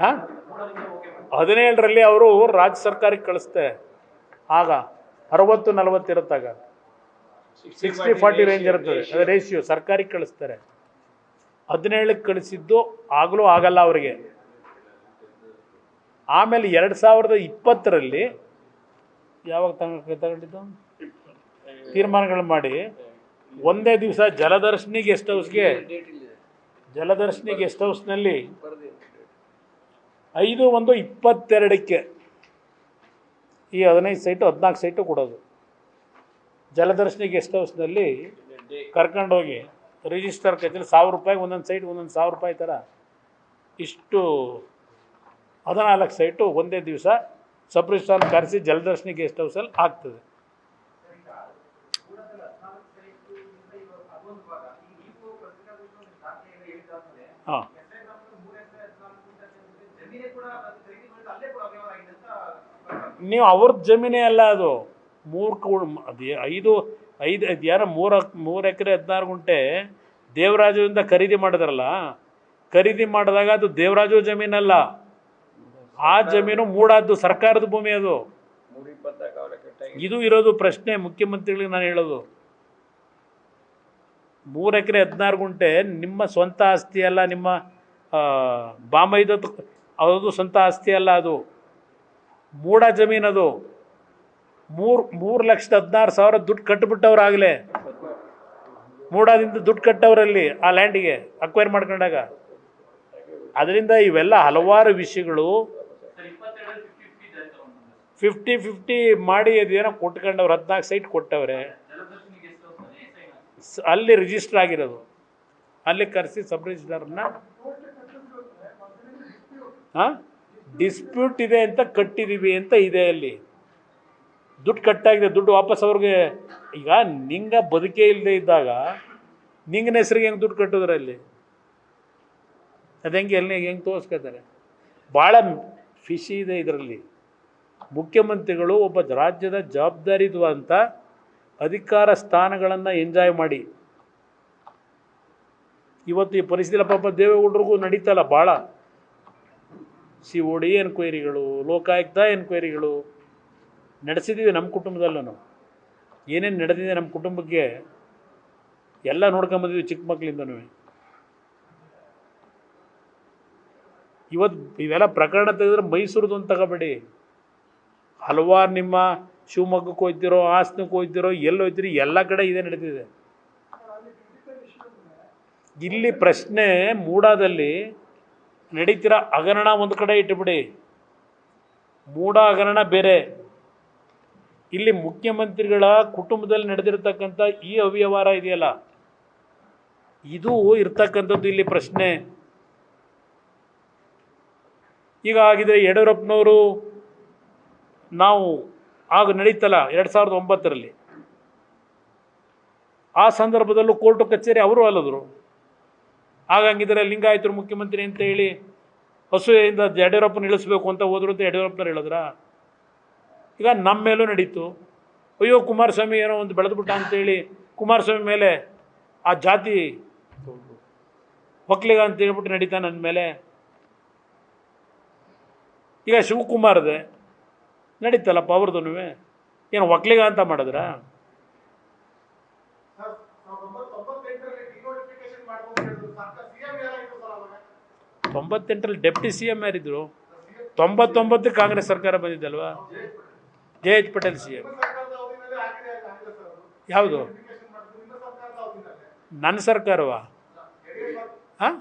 ಹಾಂ 17ರಲ್ಲಿ ಅವರು ರಾಜ್ಯ ಸರ್ಕಾರಕ್ಕೆ ಕಳಿಸ್ತೆ. ಆಗ 60-40 ಇರುತ್ತಾಗ 60-40 ರೇಂಜ್ ಇರ್ತದೆ, ಅದು ರೇಷಿಯೋ ಸರ್ಕಾರಕ್ಕೆ ಕಳಿಸ್ತಾರೆ. 17ಕ್ಕೆ ಕಳಿಸಿದ್ದು ಆಗಲೂ ಆಗಲ್ಲ ಅವರಿಗೆ. ಆಮೇಲೆ 2020ರಲ್ಲಿ ಯಾವಾಗ ತಗೊಂಡಿದ್ದು ತೀರ್ಮಾನಗಳು ಮಾಡಿ ಒಂದೇ ದಿವಸ ಜಲದರ್ಶಿನಿ ಗೆಸ್ಟ್ ಹೌಸ್ನಲ್ಲಿ 5/1/22ಕ್ಕೆ ಈ 15 ಸೈಟು 14 ಸೈಟು ಕೊಡೋದು. ಜಲದರ್ಶಿನಿ ಗೆಸ್ಟ್ ಹೌಸ್ನಲ್ಲಿ ಕರ್ಕೊಂಡೋಗಿ ರಿಜಿಸ್ಟರ್ ಕಚೇರಿ ₹1000 ಒಂದೊಂದು ಸೈಟ್ ₹1000 ಥರ ಇಷ್ಟು 14 ಸೈಟು ಒಂದೇ ದಿವಸ ಸಬ್ ರಿಜಿಸ್ಟ್ರಾರ್ ಕರೆಸಿ ಜಲದರ್ಶಿನಿ ಗೆಸ್ಟ್ ಹೌಸಲ್ಲಿ ಆಗ್ತದೆ. ಹಾಂ, ನೀವು ಅವ್ರದ್ದು ಜಮೀನೇ ಅಲ್ಲ ಅದು. 5 ಯಾರೋ 3 ಎಕರೆ 16 ಗುಂಟೆ ದೇವರಾಜುವಿಂದ ಖರೀದಿ ಮಾಡಿದ್ರಲ್ಲ, ಖರೀದಿ ಮಾಡಿದಾಗ ಅದು ದೇವರಾಜು ಜಮೀನಲ್ಲ, ಆ ಜಮೀನು ಮೂಡಾದ್ದು ಸರ್ಕಾರದ ಭೂಮಿ. ಅದು ಇದು ಇರೋದು ಪ್ರಶ್ನೆ ಮುಖ್ಯಮಂತ್ರಿಗಳಿಗೆ ನಾನು ಹೇಳೋದು. 3 ಎಕರೆ 16 ಗುಂಟೆ ನಿಮ್ಮ ಸ್ವಂತ ಆಸ್ತಿ ಅಲ್ಲ, ನಿಮ್ಮ ಬಾಮೈದು ಅದು ಸ್ವಂತ ಆಸ್ತಿ ಅಲ್ಲ, ಅದು ಮೂಡ ಜಮೀನದು. 3,16,000 ದುಡ್ಡು ಕಟ್ಟಿಬಿಟ್ಟವ್ರು ಆಗಲೇ. ಮೂಡಾದಿಂದ ದುಡ್ಡು ಕಟ್ಟವ್ರಲ್ಲಿ ಆ ಲ್ಯಾಂಡಿಗೆ ಅಕ್ವೈರ್ ಮಾಡ್ಕೊಂಡಾಗ. ಅದರಿಂದ ಇವೆಲ್ಲ ಹಲವಾರು ವಿಷಯಗಳು 50-50 ಮಾಡಿ ಅದೇನೋ ಕೊಟ್ಕೊಂಡವ್ರು. 14 ಸೈಟ್ ಕೊಟ್ಟವ್ರೆ, ಅಲ್ಲಿ ರಿಜಿಸ್ಟರ್ ಆಗಿರೋದು. ಅಲ್ಲಿ ಕರೆಸಿ ಸಬ್ ರಿಜಿಸ್ಟ್ರಾರ್ನ ಡಿಸ್ಪ್ಯೂಟ್ ಇದೆ ಅಂತ ಕಟ್ಟಿದ್ದೀವಿ ಅಂತ ಇದೆ. ಅಲ್ಲಿ ದುಡ್ಡು ಕಟ್ಟಾಗಿದೆ, ದುಡ್ಡು ವಾಪಸ್ ಅವ್ರಿಗೆ. ಈಗ ನಿಂಗೆ ಬದುಕೇ ಇಲ್ಲದೆ ಇದ್ದಾಗ ನಿಂಗನ ಹೆಸ್ರಿಗೆ ಹೆಂಗೆ ದುಡ್ಡು ಕಟ್ಟಿದ್ರೆ ಅಲ್ಲಿ ಅದು ಹೆಂಗೆ ತೋರಿಸ್ಕೊತಾರೆ? ಭಾಳ ಫಿಶಿ ಇದೆ ಇದರಲ್ಲಿ. ಮುಖ್ಯಮಂತ್ರಿಗಳು ಒಬ್ಬ ರಾಜ್ಯದ ಜವಾಬ್ದಾರಿದು ಅಂತ ಅಧಿಕಾರ ಸ್ಥಾನಗಳನ್ನು ಎಂಜಾಯ್ ಮಾಡಿ ಇವತ್ತು ಈ ಪರಿಸ್ಥಿತಿ ಪಾಪ ದೇವೇಗೌಡರಿಗೂ ನಡೀತಲ್ಲ ಭಾಳ. COD ಎನ್ಕ್ವೈರಿಗಳು, ಲೋಕಾಯುಕ್ತ ಎನ್ಕ್ವೈರಿಗಳು ನಡೆಸಿದ್ದೀವಿ. ನಮ್ಮ ಕುಟುಂಬದಲ್ಲೂ ನಾವು ಏನೇನು ನಡೆದಿದೆ ನಮ್ಮ ಕುಟುಂಬಕ್ಕೆ ಎಲ್ಲ ನೋಡ್ಕೊಂಬಂದಿದ್ವಿ ಚಿಕ್ಕ ಮಕ್ಕಳಿಂದನೂ. ಇವತ್ತು ಇವೆಲ್ಲ ಪ್ರಕರಣ ತೆಗೆದ್ರೆ ಮೈಸೂರದು ಅಂತ ತಗೋಬೇಡಿ. ಹಲವಾರು ನಿಮ್ಮ ಶಿವಮೊಗ್ಗಕ್ಕೆ ಹೋಗ್ತಿರೋ, ಹಾಸನಕ್ಕೆ ಹೋಗ್ತಿರೋ, ಎಲ್ಲಿ ಹೋಗ್ತಿರೋ ಎಲ್ಲ ಕಡೆ ಇದೇ ನಡೀತಿದೆ. ಇಲ್ಲಿ ಪ್ರಶ್ನೆ ಮೂಡಾದಲ್ಲಿ ನಡೀತಿರೋ ಹಗರಣ ಒಂದು ಕಡೆ ಇಟ್ಟುಬಿಡಿ, ಮೂಡ ಹಗರಣ ಬೇರೆ. ಇಲ್ಲಿ ಮುಖ್ಯಮಂತ್ರಿಗಳ ಕುಟುಂಬದಲ್ಲಿ ನಡೆದಿರ್ತಕ್ಕಂಥ ಈ ಅವ್ಯವಹಾರ ಇದೆಯಲ್ಲ, ಇದು ಇರ್ತಕ್ಕಂಥದ್ದು ಇಲ್ಲಿ ಪ್ರಶ್ನೆ. ಈಗ ಆಗಿದೆ ಯಡಿಯೂರಪ್ಪನವರು, ನಾವು ಆಗ ನಡೀತಲ್ಲ 2009ರಲ್ಲಿ, ಆ ಸಂದರ್ಭದಲ್ಲೂ ಕೋರ್ಟು ಕಚೇರಿ ಅವರು ಅಲ್ಲದ್ರು. ಹಾಗಂಗಿದ್ರೆ ಲಿಂಗಾಯತರು ಮುಖ್ಯಮಂತ್ರಿ ಅಂತ ಹೇಳಿ ಹಸುವೆಯಿಂದ ಯಡಿಯೂರಪ್ಪನ ಇಳಿಸ್ಬೇಕು ಅಂತ ಹೋದ್ರು ಅಂತ ಯಡಿಯೂರಪ್ಪನವ್ರು ಹೇಳಿದ್ರ? ಈಗ ನಮ್ಮ ಮೇಲೂ ನಡೀತು. ಅಯ್ಯೋ ಕುಮಾರಸ್ವಾಮಿ ಏನೋ ಒಂದು ಬೆಳೆದ್ಬಿಟ್ಟ ಅಂತೇಳಿ ಕುಮಾರಸ್ವಾಮಿ ಮೇಲೆ ಆ ಜಾತಿ ಒಕ್ಕಲಿಗ ಅಂತ ಹೇಳ್ಬಿಟ್ಟು ನಡೀತಾ ನನ್ನ ಮೇಲೆ. ಈಗ ಶಿವಕುಮಾರ್ದೆ ನಡೀತಲ್ಲಪ್ಪ ಅವ್ರದ್ದು, ಏನು ಒಕ್ಕಲಿಗ ಅಂತ ಮಾಡಿದ್ರ? 98ರಲ್ಲಿ ಡೆಪ್ಟಿ CM ಯಾರಿದ್ರು? 99 ಕಾಂಗ್ರೆಸ್ ಸರ್ಕಾರ ಬಂದಿದ್ದಲ್ವಾ? JH Patel CM. ಯಾವುದು ನನ್ನ ಸರ್ಕಾರವಾ? ಹಾಂ,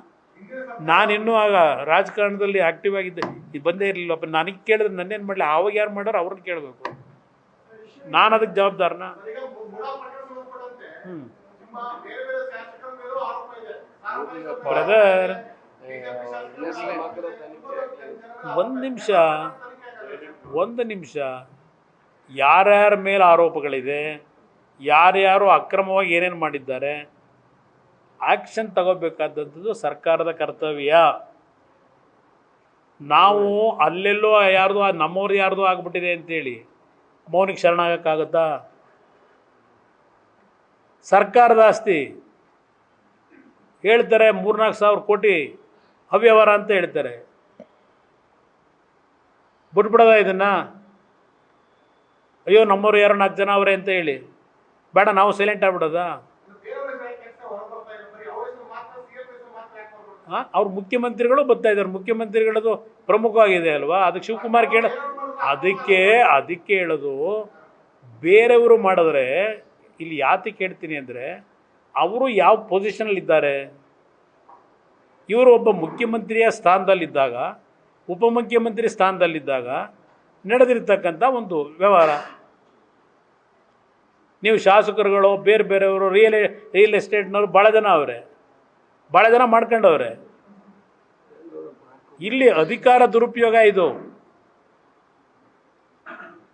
ನಾನಿನ್ನೂ ಆಗ ರಾಜಕಾರಣದಲ್ಲಿ ಆ್ಯಕ್ಟಿವ್ ಆಗಿದ್ದೆ, ಇದು ಬಂದೇ ಇರಲಿಲ್ಲಪ್ಪ. ನನಗೆ ಕೇಳಿದ್ರೆ ನನ್ನೇನು ಮಾಡಲಿ? ಆವಾಗ ಯಾರು ಮಾಡೋರು ಅವ್ರನ್ನ ಕೇಳಬೇಕು, ನಾನು ಅದಕ್ಕೆ ಜವಾಬ್ದಾರನ? ಬ್ರದರ್, ಒಂದು ನಿಮಿಷ. ಯಾರ್ಯಾರ ಮೇಲೆ ಆರೋಪಗಳಿದೆ, ಯಾರ್ಯಾರು ಅಕ್ರಮವಾಗಿ ಏನೇನು ಮಾಡಿದ್ದಾರೆ, ಆ್ಯಕ್ಷನ್ ತಗೋಬೇಕಾದಂಥದ್ದು ಸರ್ಕಾರದ ಕರ್ತವ್ಯ. ನಾವು ಅಲ್ಲೆಲ್ಲೋ ಯಾರ್ದು ನಮ್ಮವ್ರು ಯಾರ್ದು ಆಗ್ಬಿಟ್ಟಿದೆ ಅಂತೇಳಿ ಮೌನಿಗೆ ಶರಣಾಗಕ್ಕಾಗುತ್ತಾ? ಸರ್ಕಾರದ ಆಸ್ತಿ ಹೇಳ್ತಾರೆ 3-4 ಸಾವಿರ ಕೋಟಿ ಅವ್ಯವಹಾರ ಅಂತ ಹೇಳ್ತಾರೆ. ಬಿಟ್ಬಿಡೋದ ಇದನ್ನು? ಅಯ್ಯೋ ನಮ್ಮವ್ರು ಯಾರೋ 4 ಜನ ಅವರೇ ಅಂತ ಹೇಳಿ ಬೇಡ ನಾವು ಸೈಲೆಂಟ್ ಆಗ್ಬಿಡೋದಾ? ಹಾಂ, ಅವ್ರು ಮುಖ್ಯಮಂತ್ರಿಗಳು ಬರ್ತಾ ಇದ್ದಾರೆ, ಮುಖ್ಯಮಂತ್ರಿಗಳದು ಪ್ರಮುಖವಾಗಿದೆ ಅಲ್ವಾ? ಅದಕ್ಕೆ ಶಿವಕುಮಾರ್ ಅದಕ್ಕೆ ಹೇಳೋದು ಬೇರೆಯವರು ಮಾಡಿದ್ರೆ ಇಲ್ಲಿ ಯಾತಕ್ಕೆ ಹೇಳ್ತೀನಿ ಅಂದರೆ, ಅವರು ಯಾವ ಪೊಸಿಷನಲ್ಲಿದ್ದಾರೆ. ಇವರು ಒಬ್ಬ ಮುಖ್ಯಮಂತ್ರಿಯ ಸ್ಥಾನದಲ್ಲಿದ್ದಾಗ, ಉಪಮುಖ್ಯಮಂತ್ರಿ ಸ್ಥಾನದಲ್ಲಿದ್ದಾಗ ನಡೆದಿರ್ತಕ್ಕಂಥ ಒಂದು ವ್ಯವಹಾರ. ನೀವು ಶಾಸಕರುಗಳು ಬೇರೆ ಬೇರೆಯವರು ರಿಯಲ್ ಎಸ್ಟೇಟ್ನವರು ಭಾಳ ಜನ ಮಾಡ್ಕೊಂಡವ್ರೆ. ಇಲ್ಲಿ ಅಧಿಕಾರ ದುರುಪಯೋಗ ಇದು.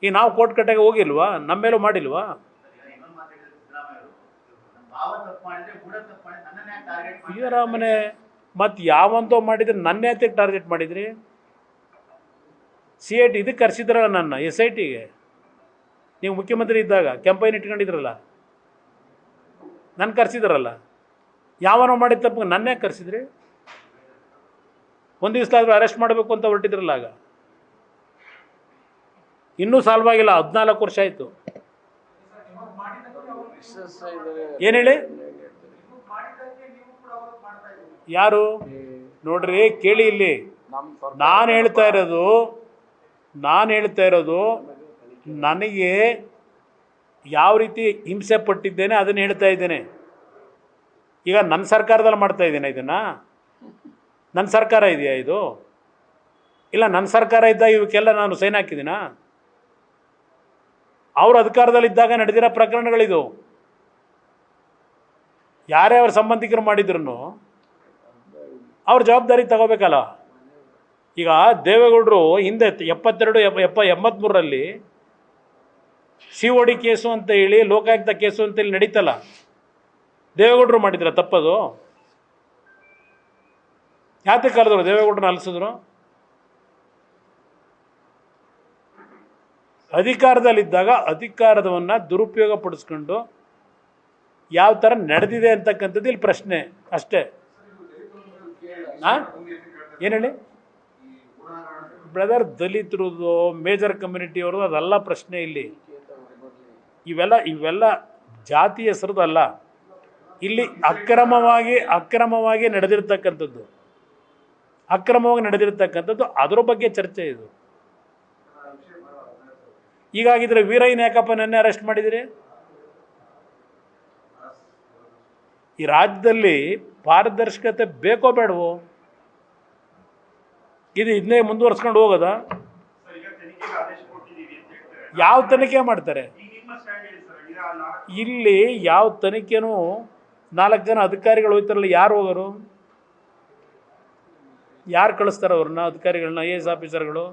ಈ ನಾವು ಕೋರ್ಟ್ ಕಟ್ಟೆಗೆ ಹೋಗಿಲ್ವಾ? ನಮ್ಮ ಮೇಲೂ ಮಾಡಿಲ್ವಾ? ಸಿದ್ದರಾಮಯ್ಯ ಮತ್ತು ಯಾವಂತೋ ಮಾಡಿದ್ರೆ ನನ್ನ ಯಾಕೆ ಟಾರ್ಗೆಟ್ ಮಾಡಿದ್ರಿ? CID ಇದಕ್ಕೆ ಕರೆಸಿದ್ರಲ್ಲ ನನ್ನ, SITಗೆ. ನೀವು ಮುಖ್ಯಮಂತ್ರಿ ಇದ್ದಾಗ ಕ್ಯಾಂಪೈನ್ ಇಟ್ಕೊಂಡಿದ್ರಲ್ಲ, ನನ್ನ ಕರೆಸಿದ್ರಲ್ಲ. ಯಾವನೋ ಮಾಡಿದ ತಪ್ಪು ನನ್ನ ಯಾಕೆ ಕರೆಸಿದ್ರಿ? ಒಂದು ದಿವಸ ಆದರೂ ಅರೆಸ್ಟ್ ಮಾಡಬೇಕು ಅಂತ ಹೊರಟಿದ್ರಲ್ಲ. ಆಗ ಇನ್ನೂ ಸಾಲ್ವ್ ಆಗಿಲ್ಲ, 14 ವರ್ಷ ಆಯಿತು. ಏನು ಹೇಳಿ? ಯಾರು ನೋಡ್ರಿ, ಕೇಳಿ ಇಲ್ಲಿ. ನಾನು ಹೇಳ್ತಾ ಇರೋದು ನನಗೆ ಯಾವ ರೀತಿ ಹಿಂಸೆ ಪಟ್ಟಿದ್ದೇನೆ ಅದನ್ನು ಹೇಳ್ತಾ ಇದ್ದೇನೆ. ಈಗ ನನ್ನ ಸರ್ಕಾರದಲ್ಲಿ ಮಾಡ್ತಾ ಇದ್ದೇನೆ ಇದನ್ನು? ನನ್ನ ಸರ್ಕಾರ ಇದೆಯಾ ಇದು? ಇಲ್ಲ, ನನ್ನ ಸರ್ಕಾರ ಇದ್ದಾಗ ಇವಕ್ಕೆಲ್ಲ ನಾನು ಸೈನ್ ಹಾಕಿದ್ದೀನಾ? ಅವರು ಅಧಿಕಾರದಲ್ಲಿದ್ದಾಗ ನಡೆದಿರೋ ಪ್ರಕರಣಗಳಿದು. ಯಾರೇ ಅವ್ರ ಸಂಬಂಧಿಕರು ಮಾಡಿದ್ರು ಅವ್ರ ಜವಾಬ್ದಾರಿ ತಗೋಬೇಕಲ್ಲ. ಈಗ ದೇವೇಗೌಡರು ಹಿಂದೆ 82-83ರಲ್ಲಿ COD ಕೇಸು ಅಂತ ಹೇಳಿ, ಲೋಕಾಯುಕ್ತ ಕೇಸು ಅಂತೇಳಿ ನಡೀತಲ್ಲ, ದೇವೇಗೌಡರು ಮಾಡಿದ್ರ ತಪ್ಪದು? ಯಾತಕ್ಕೆ ಕರೆದ್ರು ದೇವೇಗೌಡರನ್ನ ಅಲಿಸಿದ್ರು? ಅಧಿಕಾರದಲ್ಲಿದ್ದಾಗ ಅಧಿಕಾರವನ್ನು ದುರುಪಯೋಗ ಪಡಿಸ್ಕೊಂಡು ಯಾವ ಥರ ನಡೆದಿದೆ ಅಂತಕ್ಕಂಥದ್ದು ಇಲ್ಲಿ ಪ್ರಶ್ನೆ ಅಷ್ಟೇ. ಹಾಂ, ಏನು ಹೇಳಿ ಬ್ರದರ್? ದಲಿತರದು, ಮೇಜರ್ ಕಮ್ಯುನಿಟಿ ಅವ್ರದ್ದು ಅದೆಲ್ಲ ಪ್ರಶ್ನೆ ಇಲ್ಲಿ. ಇವೆಲ್ಲ ಜಾತಿ ಹೆಸರದಲ್ಲ. ಇಲ್ಲಿ ಅಕ್ರಮವಾಗಿ ನಡೆದಿರ್ತಕ್ಕಂಥದ್ದು ಅದರ ಬಗ್ಗೆ ಚರ್ಚೆ ಇದು. ಹೀಗಾಗಿದ್ರೆ ವೀರಯ್ಯನ ಯಾಕಪ್ಪ ನೆನ್ನೆ ಅರೆಸ್ಟ್ ಮಾಡಿದಿರಿ? ಈ ರಾಜ್ಯದಲ್ಲಿ ಪಾರದರ್ಶಕತೆ ಬೇಕೋ ಬೇಡವೋ? ಇದನ್ನೇ ಮುಂದುವರ್ಸ್ಕೊಂಡು ಹೋಗೋದಾ? ಯಾವ ತನಿಖೆ ಮಾಡ್ತಾರೆ ಇಲ್ಲಿ? ಯಾವ ತನಿಖೆನೂ 4 ಜನ ಅಧಿಕಾರಿಗಳು ಹೋಗ್ತಾರಲ್ಲ, ಯಾರು ಹೋಗೋರು? ಯಾರು ಕಳಿಸ್ತಾರೆ ಅವ್ರನ್ನ, ಅಧಿಕಾರಿಗಳನ್ನ, IAS ಆಫೀಸರ್ಗಳು?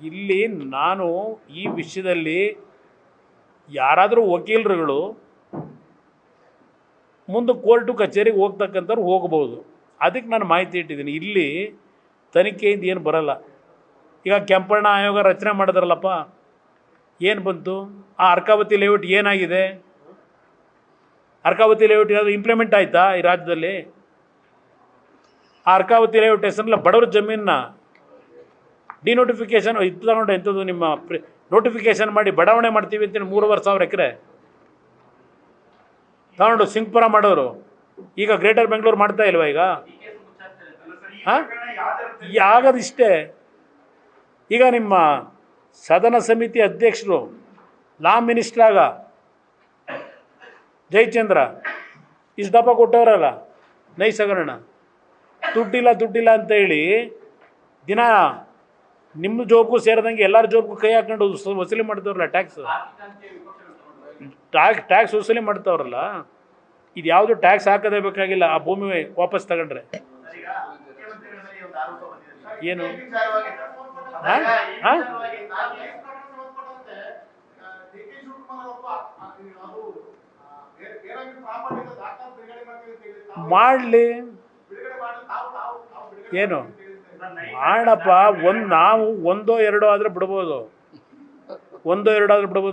ಇಲ್ಲಿ ನಾನು ಈ ವಿಷಯದಲ್ಲಿ ಯಾರಾದರೂ ವಕೀಲರುಗಳು ಮುಂದೆ ಕೋರ್ಟು ಕಚೇರಿಗೆ ಹೋಗ್ತಕ್ಕಂಥವ್ರು ಹೋಗ್ಬೋದು. ಅದಕ್ಕೆ ನಾನು ಮಾಹಿತಿ ಇಟ್ಟಿದ್ದೀನಿ. ಇಲ್ಲಿ ತನಿಖೆಯಿಂದ ಏನು ಬರಲ್ಲ. ಈಗ ಕೆಂಪಣ್ಣ ಆಯೋಗ ರಚನೆ ಮಾಡಿದ್ರಲ್ಲಪ್ಪ, ಏನು ಬಂತು? ಆ ಅರ್ಕಾವತಿ ಲೇಔಟ್ ಏನಾಗಿದೆ? ಅರ್ಕಾವತಿ ಲೇಔಟ್ ಏನಾದರೂ ಇಂಪ್ಲಿಮೆಂಟ್ ಆಯಿತಾ ಈ ರಾಜ್ಯದಲ್ಲಿ? ಆ ಅರ್ಕಾವತಿ ಲೇಔಟ್ ಹೆಸರಲ್ಲ ಬಡವ್ರ ಜಮೀನನ್ನ ಡಿನೋಟಿಫಿಕೇಶನ್ ಇದು ತಗೊಂಡು ಎಂಥದ್ದು ನಿಮ್ಮ ನೋಟಿಫಿಕೇಶನ್ ಮಾಡಿ ಬಡಾವಣೆ ಮಾಡ್ತೀವಿ ಅಂತೇಳಿ 3,500 ಎಕರೆ ತಗೊಂಡು ಸಿಂಗ್ಪುರ ಮಾಡೋರು. ಈಗ ಗ್ರೇಟರ್ ಬೆಂಗಳೂರು ಮಾಡ್ತಾ ಇಲ್ವಾ ಈಗ? ಹಾಂ, ಆಗೋದಿಷ್ಟೇ. ಈಗ ನಿಮ್ಮ ಸದನ ಸಮಿತಿ ಅಧ್ಯಕ್ಷರು ಲಾ ಮಿನಿಸ್ಟ್ರಾಗ ಜಯಚಂದ್ರ ಇಷ್ಟು ದಪ್ಪ ಕೊಟ್ಟವರಲ್ಲ, ನೈಸ್ ಹಗರಣ. ದುಡ್ಡಿಲ್ಲ ಅಂತ ಹೇಳಿ ದಿನ ನಿಮ್ಮ ಜೋಬ್ಗೂ ಸೇರಿದಂಗೆ ಎಲ್ಲರ ಜೋಬ್ಗೂ ಕೈ ಹಾಕೊಂಡು ವಸೂಲಿ ಮಾಡ್ತವ್ರಲ್ಲ, ಟ್ಯಾಕ್ಸ್ ವಸೂಲಿ ಮಾಡ್ತವ್ರಲ್ಲ. ಇದು ಯಾವುದು ಟ್ಯಾಕ್ಸ್ ಹಾಕೋದೇ ಬೇಕಾಗಿಲ್ಲ. ಆ ಭೂಮಿ ವಾಪಸ್ ತಗೊಂಡ್ರೆ ಏನು? ಹಾಂ ಹಾಂ ಮಾಡಲಿ, ಏನು ಮಾಡಪ್ಪ. ನಾವು ಒಂದೋ ಎರಡೋ ಆದರೆ ಬಿಡ್ಬೋದು,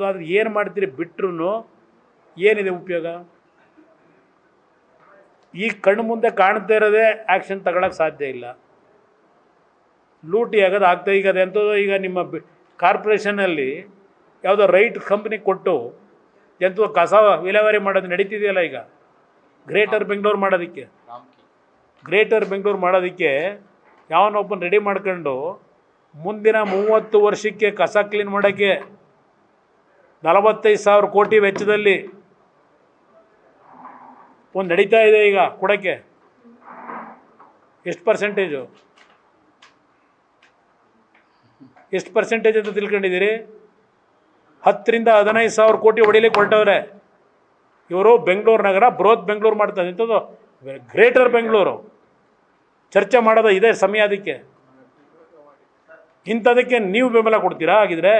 ಆದರೆ ಏನು ಮಾಡ್ತೀರಿ? ಬಿಟ್ರು ಏನಿದೆ ಉಪಯೋಗ? ಈ ಕಣ್ಣು ಮುಂದೆ ಕಾಣ್ತಾ ಇರೋದೇ ಆ್ಯಕ್ಷನ್ ತಗೊಳಕ್ಕೆ ಸಾಧ್ಯ ಇಲ್ಲ. ಲೂಟಿ ಆಗೋದು ಆಗ್ತಾ ಈಗ ಎಂಥದ್ದು ಈಗ ನಿಮ್ಮ ಕಾರ್ಪೊರೇಷನಲ್ಲಿ ಯಾವುದೋ ರೈಟ್ ಕಂಪ್ನಿ ಕೊಟ್ಟು ಎಂಥದ್ದು ಕಸ ವಿಲೇವಾರಿ ಮಾಡೋದು ನಡೀತಿದೆಯಲ್ಲ ಈಗ. ಗ್ರೇಟರ್ ಬೆಂಗಳೂರು ಮಾಡೋದಕ್ಕೆ ಯಾವನೊಬ್ಬನ ರೆಡಿ ಮಾಡ್ಕೊಂಡು ಮುಂದಿನ 30 ವರ್ಷಕ್ಕೆ ಕಸ ಕ್ಲೀನ್ ಮಾಡೋಕ್ಕೆ 45,000 ಕೋಟಿ ವೆಚ್ಚದಲ್ಲಿ ಒಂದು ನಡೀತಾ ಇದೆ ಈಗ ಕೊಡೋಕ್ಕೆ. ಎಷ್ಟು ಪರ್ಸೆಂಟೇಜು ಅಂತ ತಿಳ್ಕೊಂಡಿದ್ದೀರಿ? 10ರಿಂದ 15,000 ಕೋಟಿ ಹೊಡಿಲಿಕ್ಕೆ ಹೊರಟವ್ರೆ ಇವರು. ಬೆಂಗಳೂರು ನಗರ ಬೃಹತ್ ಬೆಂಗಳೂರು ಮಾಡ್ತಾರೆ. ಇಂಥದ್ದು ಗ್ರೇಟರ್ ಬೆಂಗಳೂರು ಚರ್ಚೆ ಮಾಡೋದು ಇದೇ ಸಮಯ. ಅದಕ್ಕೆ ಇಂಥದಕ್ಕೆ ನೀವು ಬೆಂಬಲ ಕೊಡ್ತೀರಾ? ಆಗಿದ್ರೆ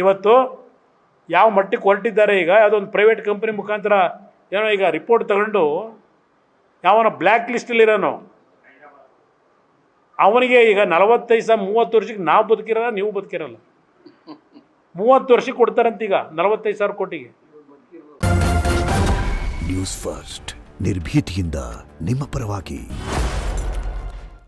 ಇವತ್ತು ಯಾವ ಮಟ್ಟಕ್ಕೆ ಹೊರಟಿದ್ದಾರೆ ಈಗ. ಯಾವುದೊಂದು ಪ್ರೈವೇಟ್ ಕಂಪ್ನಿ ಮುಖಾಂತರ ಏನೋ ಈಗ ರಿಪೋರ್ಟ್ ತಗೊಂಡು ಯಾವನ ಬ್ಲ್ಯಾಕ್ ಲಿಸ್ಟಲ್ಲಿರೋನು ಅವನಿಗೆ ಈಗ 30 ವರ್ಷಕ್ಕೆ ನಾವು ಬದುಕಿರಲ್ಲ, ನೀವು ಬದುಕಿರಲ್ಲ. 30 ವರ್ಷಕ್ಕೆ ಕೊಡ್ತಾರಂತೀಗ 45,000 ಕೋಟಿಗೆ. ನ್ಯೂಸ್ ಫಸ್ಟ್ ನಿರ್ಭೀತಿಯಿಂದ ನಿಮ್ಮ ಪರವಾಗಿ.